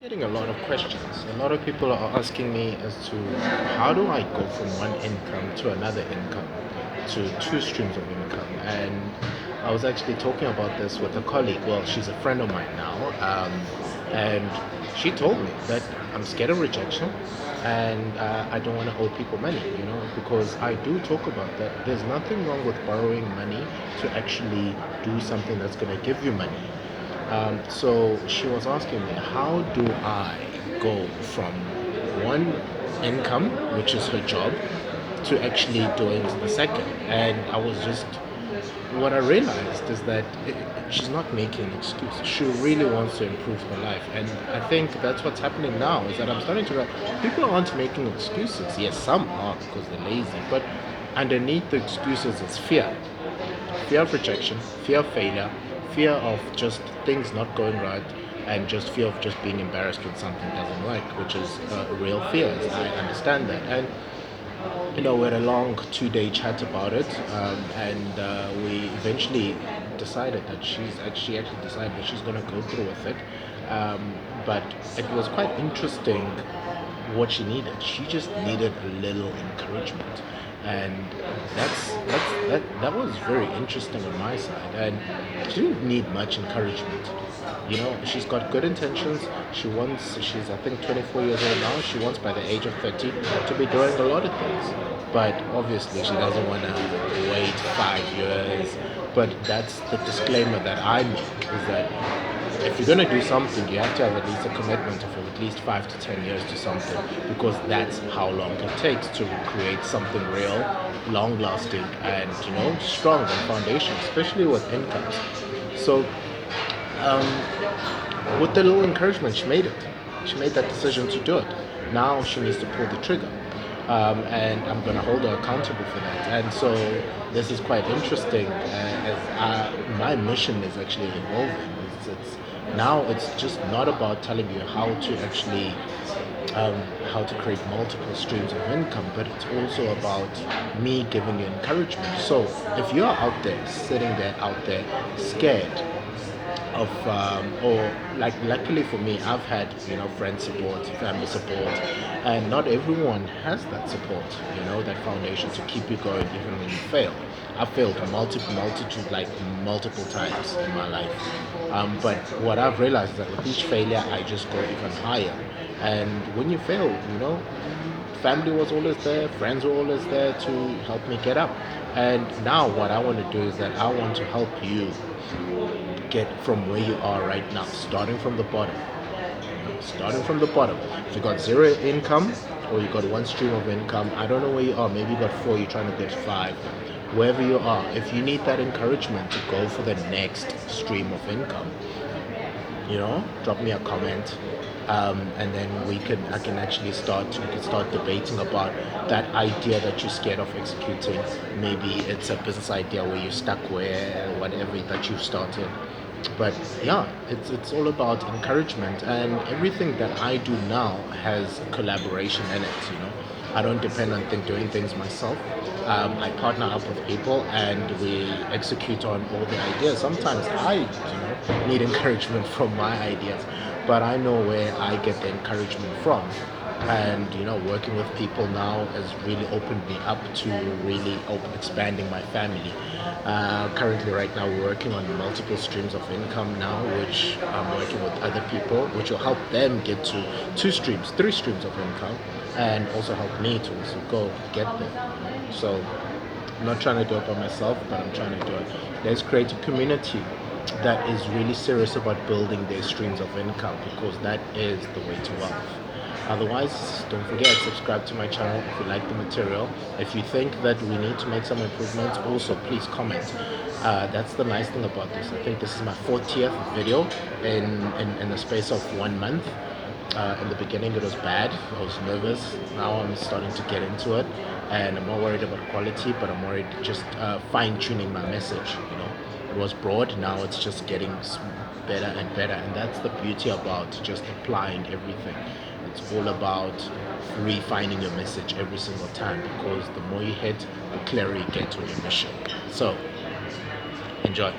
Getting a lot of questions. A lot of people are asking me as to how do I go from one income to another income to two streams of income. And I was actually talking about this with a colleague. Well, she's a friend of mine now, and she told me that I'm scared of rejection, and I don't want to owe people money. Because I do talk about that. There's nothing wrong with borrowing money to actually do something that's going to give you money. So she was asking me, how do I go from one income, which is her job, to actually doing the second? And what I realized is that she's not making an excuse. She really wants to improve her life. And I think that's what's happening now, is that I'm starting to realize people aren't making excuses. Yes, some are because they're lazy, but underneath the excuses is fear of rejection, fear of failure, fear of just things not going right, and just fear of just being embarrassed when something doesn't work, which is real fears. I understand that. And we had a long 2-day chat about it, and we eventually decided that she actually decided that she's going to go through with it. But it was quite interesting what she needed. She just needed a little encouragement, and that was very interesting on my side. And she didn't need much encouragement. She's got good intentions. She's I think 24 years old now. She wants by the age of 30 to be doing a lot of things. But obviously she doesn't want to wait 5 years. But that's the disclaimer that I make, is that if you're going to do something, you have to have at least a commitment of at least 5 to 10 years to something, because that's how long it takes to create something real, long lasting, and strong on foundation, especially with incomes. So with the little encouragement, she made it. She made that decision to do it. Now she needs to pull the trigger. And I'm going to hold her accountable for that. And so this is quite interesting, as my mission is actually evolving. Now it's just not about telling you how to actually how to create multiple streams of income, but it's also about me giving you encouragement. So if you're out there, sitting there out there, scared of or like, luckily for me, I've had friend support, family support, and not everyone has that support, that foundation to keep you going even when you fail. I've failed multitude, like multiple times in my life, but what I've realized is that with each failure I just go even higher. And when you fail, family was always there, friends were always there to help me get up. And now what I want to do is that I want to help you get from where you are right now, starting from the bottom. Starting from the bottom. If you got zero income, or you got one stream of income, I don't know where you are. Maybe you got four, you're trying to get five. Wherever you are, if you need that encouragement to go for the next stream of income, drop me a comment, and then I can actually we can start debating about that idea that you're scared of executing. Maybe it's a business idea where you're stuck, where whatever that you've started. But yeah, it's all about encouragement, and everything that I do now has collaboration in it. I don't depend on doing things myself. I partner up with people, and we execute on all the ideas. Sometimes I need encouragement from my ideas, but I know where I get the encouragement from. And working with people now has really opened me up to really expanding my family. Currently, right now, we're working on multiple streams of income now, which I'm working with other people, which will help them get to 2 streams, 3 streams of income, and also help me to also go get there. So I'm not trying to do it by myself, but I'm trying to do it. Let's create a community that is really serious about building their streams of income, because that is the way to wealth. Otherwise, don't forget, subscribe to my channel if you like the material. If you think that we need to make some improvements, also please comment. That's the nice thing about this. I think this is my 40th video in the space of 1 month. In the beginning it was bad. I was nervous. Now I'm starting to get into it, and I'm not worried about quality, but I'm worried just fine-tuning my message. It was broad, now it's just getting better and better, and that's the beauty about just applying everything. It's all about refining your message every single time, because the more you hit, the clearer you get on your mission. So enjoy.